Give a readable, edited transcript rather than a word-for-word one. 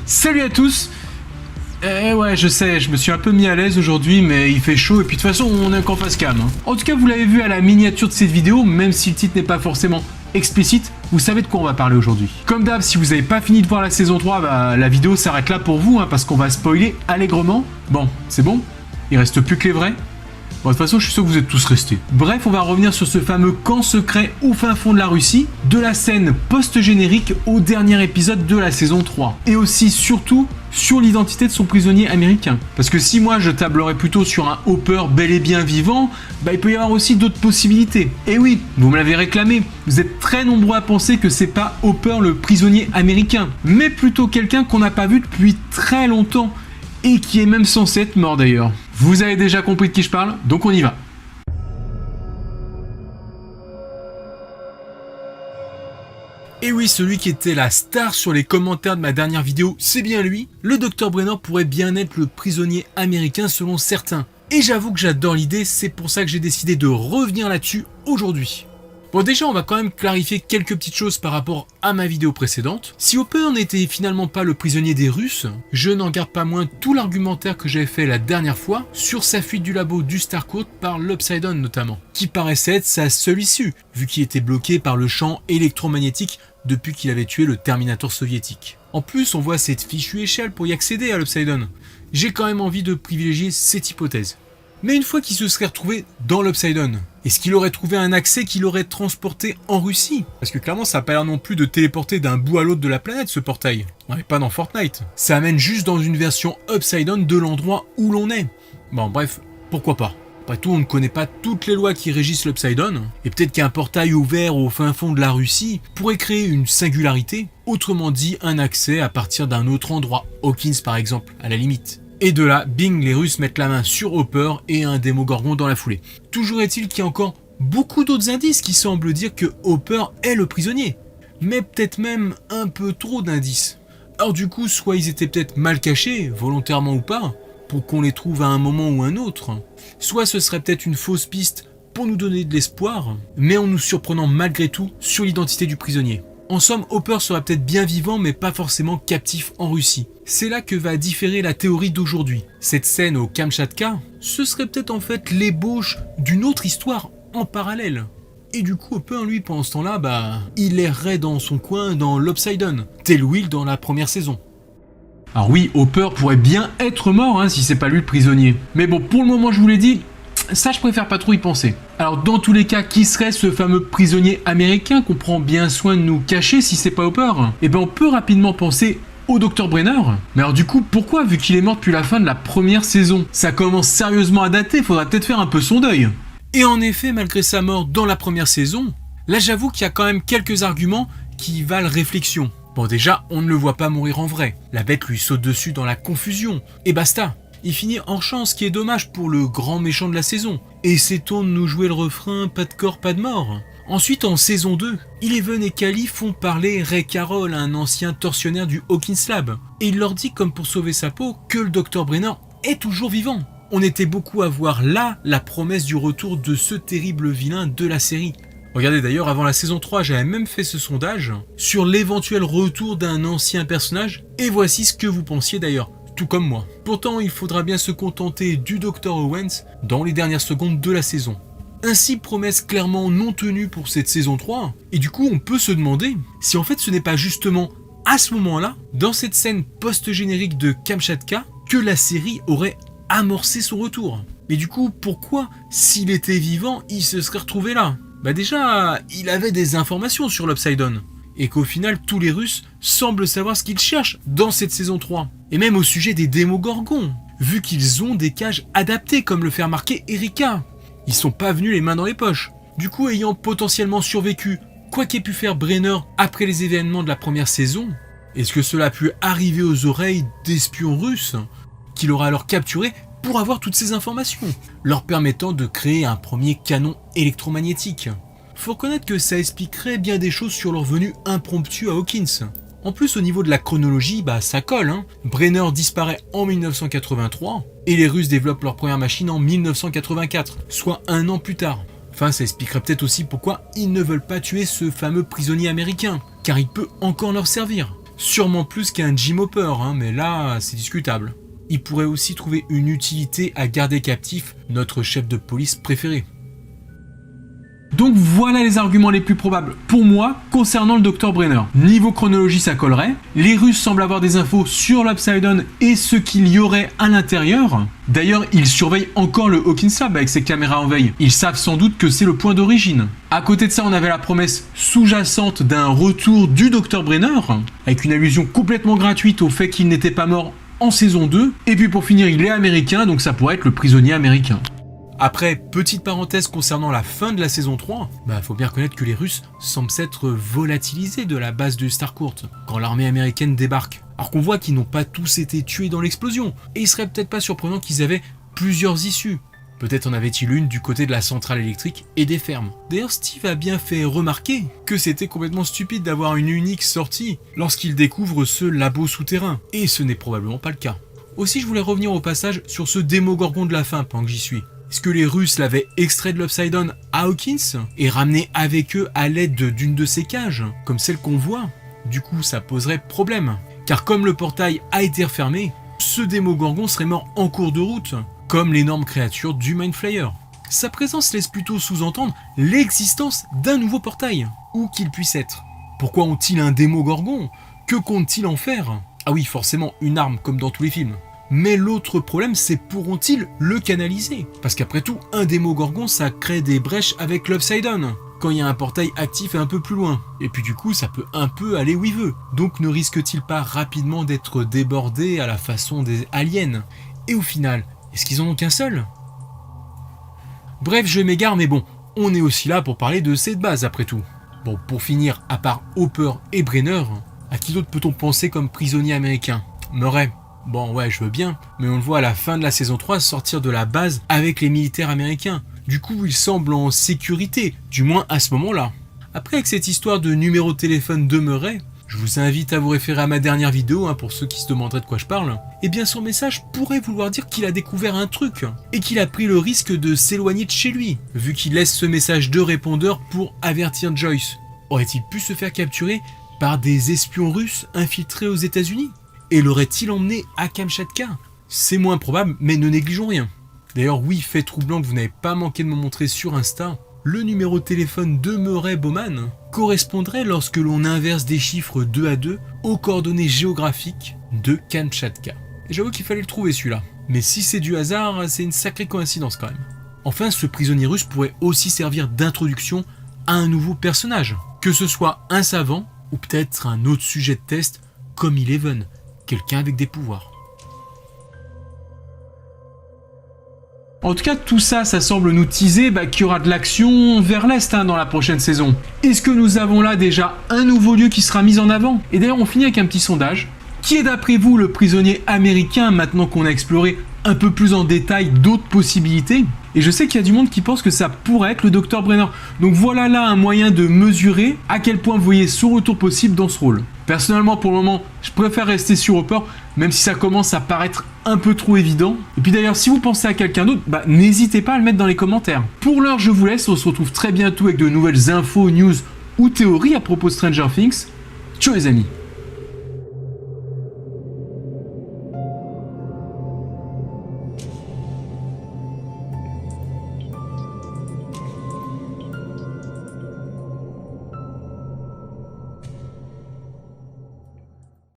Salut à tous. Ouais, je sais, je me suis un peu mis à l'aise aujourd'hui, mais il fait chaud et puis de toute façon, on est qu'en face cam. En tout cas, vous l'avez vu à la miniature de cette vidéo, même si le titre n'est pas forcément explicite, vous savez de quoi on va parler aujourd'hui. Comme d'hab, si vous n'avez pas fini de voir la saison 3, la vidéo s'arrête là pour vous, parce qu'on va spoiler allègrement. Bon, c'est bon? Il reste plus que les vrais? Bon, de toute façon, je suis sûr que vous êtes tous restés. Bref, on va revenir sur ce fameux camp secret au fin fond de la Russie, de la scène post-générique au dernier épisode de la saison 3. Et aussi, surtout, sur l'identité de son prisonnier américain. Parce que si moi je tablerais plutôt sur un Hopper bel et bien vivant, il peut y avoir aussi d'autres possibilités. Et oui, vous me l'avez réclamé, vous êtes très nombreux à penser que c'est pas Hopper le prisonnier américain, mais plutôt quelqu'un qu'on n'a pas vu depuis très longtemps, et qui est même censé être mort d'ailleurs. Vous avez déjà compris de qui je parle, donc on y va. Et oui, celui qui était la star sur les commentaires de ma dernière vidéo, c'est bien lui. Le Dr Brenner pourrait bien être le prisonnier américain selon certains. Et j'avoue que j'adore l'idée, c'est pour ça que j'ai décidé de revenir là-dessus aujourd'hui. Bon, déjà, on va quand même clarifier quelques petites choses par rapport à ma vidéo précédente. Si Hopper n'était finalement pas le prisonnier des Russes, je n'en garde pas moins tout l'argumentaire que j'avais fait la dernière fois sur sa fuite du labo du Starcourt par l'Upside Down notamment, qui paraissait être sa seule issue, vu qu'il était bloqué par le champ électromagnétique depuis qu'il avait tué le Terminator soviétique. En plus, on voit cette fichue échelle pour y accéder à l'Upside Down. J'ai quand même envie de privilégier cette hypothèse. Mais une fois qu'il se serait retrouvé dans l'Upside Down, est-ce qu'il aurait trouvé un accès qui l'aurait transporté en Russie? Parce que clairement, ça n'a pas l'air non plus de téléporter d'un bout à l'autre de la planète, ce portail. On n'est pas dans Fortnite. Ça amène juste dans une version Upside Down de l'endroit où l'on est. Bon, bref, pourquoi pas? Après tout, on ne connaît pas toutes les lois qui régissent l'Upside Down, et peut-être qu'un portail ouvert au fin fond de la Russie pourrait créer une singularité, autrement dit un accès à partir d'un autre endroit, Hawkins par exemple, à la limite. Et de là, bing, les Russes mettent la main sur Hopper et un Démogorgon dans la foulée. Toujours est-il qu'il y a encore beaucoup d'autres indices qui semblent dire que Hopper est le prisonnier. Mais peut-être même un peu trop d'indices. Alors du coup, soit ils étaient peut-être mal cachés, volontairement ou pas, pour qu'on les trouve à un moment ou un autre. Soit ce serait peut-être une fausse piste pour nous donner de l'espoir, mais en nous surprenant malgré tout sur l'identité du prisonnier. En somme, Hopper sera peut-être bien vivant mais pas forcément captif en Russie. C'est là que va différer la théorie d'aujourd'hui. Cette scène au Kamchatka, ce serait peut-être en fait l'ébauche d'une autre histoire en parallèle. Et du coup, Hopper, lui, pendant ce temps-là, il errait dans son coin dans l'Upside Down, tel Will dans la première saison. Alors oui, Hopper pourrait bien être mort si c'est pas lui le prisonnier. Mais bon, pour le moment, je vous l'ai dit, ça je préfère pas trop y penser. Alors dans tous les cas, qui serait ce fameux prisonnier américain qu'on prend bien soin de nous cacher si c'est pas Hopper? On peut rapidement penser au Dr Brenner. Mais alors du coup, pourquoi, vu qu'il est mort depuis la fin de la première saison? Ça commence sérieusement à dater, faudra peut-être faire un peu son deuil. Et en effet, malgré sa mort dans la première saison, là j'avoue qu'il y a quand même quelques arguments qui valent réflexion. Bon déjà, on ne le voit pas mourir en vrai. La bête lui saute dessus dans la confusion. Et basta. Il finit en chant, ce qui est dommage pour le grand méchant de la saison. Et s'étonne de nous jouer le refrain « pas de corps, pas de mort ». Ensuite, en saison 2, Eleven et Cally font parler Ray Carroll, un ancien tortionnaire du Hawkins Lab. Et il leur dit, comme pour sauver sa peau, que le Dr Brenner est toujours vivant. On était beaucoup à voir là la promesse du retour de ce terrible vilain de la série. Regardez d'ailleurs, avant la saison 3, j'avais même fait ce sondage sur l'éventuel retour d'un ancien personnage. Et voici ce que vous pensiez d'ailleurs. Tout comme moi. Pourtant, il faudra bien se contenter du Dr Owens dans les dernières secondes de la saison. Ainsi, promesse clairement non tenue pour cette saison 3, et du coup on peut se demander si en fait ce n'est pas justement à ce moment-là, dans cette scène post-générique de Kamchatka, que la série aurait amorcé son retour. Mais du coup, pourquoi, s'il était vivant, il se serait retrouvé là? Déjà, il avait des informations sur l'Upside Down. Et qu'au final, tous les Russes semblent savoir ce qu'ils cherchent dans cette saison 3. Et même au sujet des Démogorgons, vu qu'ils ont des cages adaptées, comme le fait remarquer Erika. Ils sont pas venus les mains dans les poches. Du coup, ayant potentiellement survécu, quoi qu'ait pu faire Brenner après les événements de la première saison, est-ce que cela a pu arriver aux oreilles d'espions russes, qu'il aura alors capturé pour avoir toutes ces informations, leur permettant de créer un premier canon électromagnétique? Faut reconnaître que ça expliquerait bien des choses sur leur venue impromptue à Hawkins. En plus, au niveau de la chronologie, ça colle. Brenner disparaît en 1983 et les Russes développent leur première machine en 1984, soit un an plus tard. Enfin, ça expliquerait peut-être aussi pourquoi ils ne veulent pas tuer ce fameux prisonnier américain, car il peut encore leur servir. Sûrement plus qu'un Jim Hopper, mais là, c'est discutable. Il pourrait aussi trouver une utilité à garder captif notre chef de police préféré. Donc voilà les arguments les plus probables pour moi concernant le Dr Brenner. Niveau chronologie, ça collerait. Les Russes semblent avoir des infos sur l'Upside Down et ce qu'il y aurait à l'intérieur. D'ailleurs, ils surveillent encore le Hawkins Lab avec ses caméras en veille. Ils savent sans doute que c'est le point d'origine. À côté de ça, on avait la promesse sous-jacente d'un retour du Dr Brenner, avec une allusion complètement gratuite au fait qu'il n'était pas mort en saison 2. Et puis pour finir, il est américain, donc ça pourrait être le prisonnier américain. Après, petite parenthèse concernant la fin de la saison 3, faut bien reconnaître que les Russes semblent s'être volatilisés de la base de Starcourt quand l'armée américaine débarque. Alors qu'on voit qu'ils n'ont pas tous été tués dans l'explosion, et il serait peut-être pas surprenant qu'ils avaient plusieurs issues. Peut-être en avait-il une du côté de la centrale électrique et des fermes. D'ailleurs, Steve a bien fait remarquer que c'était complètement stupide d'avoir une unique sortie lorsqu'il découvre ce labo souterrain, et ce n'est probablement pas le cas. Aussi, je voulais revenir au passage sur ce Démogorgon de la fin pendant que j'y suis. Est-ce que les Russes l'avaient extrait de l'Upside Down à Hawkins et ramené avec eux à l'aide d'une de ces cages, comme celle qu'on voit? Du coup, ça poserait problème. Car comme le portail a été refermé, ce Démogorgon serait mort en cours de route, comme l'énorme créature du Mind Flayer. Sa présence laisse plutôt sous-entendre l'existence d'un nouveau portail, où qu'il puisse être. Pourquoi ont-ils un Démogorgon? Que comptent-ils en faire? Ah oui, forcément, une arme, comme dans tous les films. Mais l'autre problème, c'est pourront-ils le canaliser? Parce qu'après tout, un Démogorgon, ça crée des brèches avec l'Upside Down, quand il y a un portail actif et un peu plus loin. Et puis du coup, ça peut un peu aller où il veut. Donc ne risque-t-il pas rapidement d'être débordé à la façon des aliens? Et au final, est-ce qu'ils en ont qu'un seul? Bref, je m'égare, mais bon, on est aussi là pour parler de cette base après tout. Bon, pour finir, à part Hopper et Brenner, à qui d'autre peut-on penser comme prisonnier américain? Murray. Bon ouais, je veux bien, mais on le voit à la fin de la saison 3 sortir de la base avec les militaires américains. Du coup, il semble en sécurité, du moins à ce moment-là. Après, avec cette histoire de numéro de téléphone de Murray, je vous invite à vous référer à ma dernière vidéo, pour ceux qui se demanderaient de quoi je parle. Eh bien, son message pourrait vouloir dire qu'il a découvert un truc, et qu'il a pris le risque de s'éloigner de chez lui, vu qu'il laisse ce message de répondeur pour avertir Joyce. Aurait-il pu se faire capturer par des espions russes infiltrés aux États-Unis? Et l'aurait-il emmené à Kamchatka? C'est moins probable, mais ne négligeons rien. D'ailleurs, oui, fait troublant que vous n'avez pas manqué de me montrer sur Insta, le numéro de téléphone de Murray Bowman correspondrait lorsque l'on inverse des chiffres 2 à 2 aux coordonnées géographiques de Kamchatka. Et j'avoue qu'il fallait le trouver celui-là. Mais si c'est du hasard, c'est une sacrée coïncidence quand même. Enfin, ce prisonnier russe pourrait aussi servir d'introduction à un nouveau personnage, que ce soit un savant ou peut-être un autre sujet de test comme Eleven. Quelqu'un avec des pouvoirs. En tout cas, tout ça, ça semble nous teaser qu'il y aura de l'action vers l'Est dans la prochaine saison. Est-ce que nous avons là déjà un nouveau lieu qui sera mis en avant? Et d'ailleurs, on finit avec un petit sondage. Qui est d'après vous le prisonnier américain maintenant qu'on a exploré un peu plus en détail d'autres possibilités? Et je sais qu'il y a du monde qui pense que ça pourrait être le Dr Brenner. Donc voilà là un moyen de mesurer à quel point vous voyez son retour possible dans ce rôle. Personnellement, pour le moment, je préfère rester sur Hopper, même si ça commence à paraître un peu trop évident. Et puis d'ailleurs, si vous pensez à quelqu'un d'autre, n'hésitez pas à le mettre dans les commentaires. Pour l'heure, je vous laisse. On se retrouve très bientôt avec de nouvelles infos, news ou théories à propos de Stranger Things. Ciao les amis!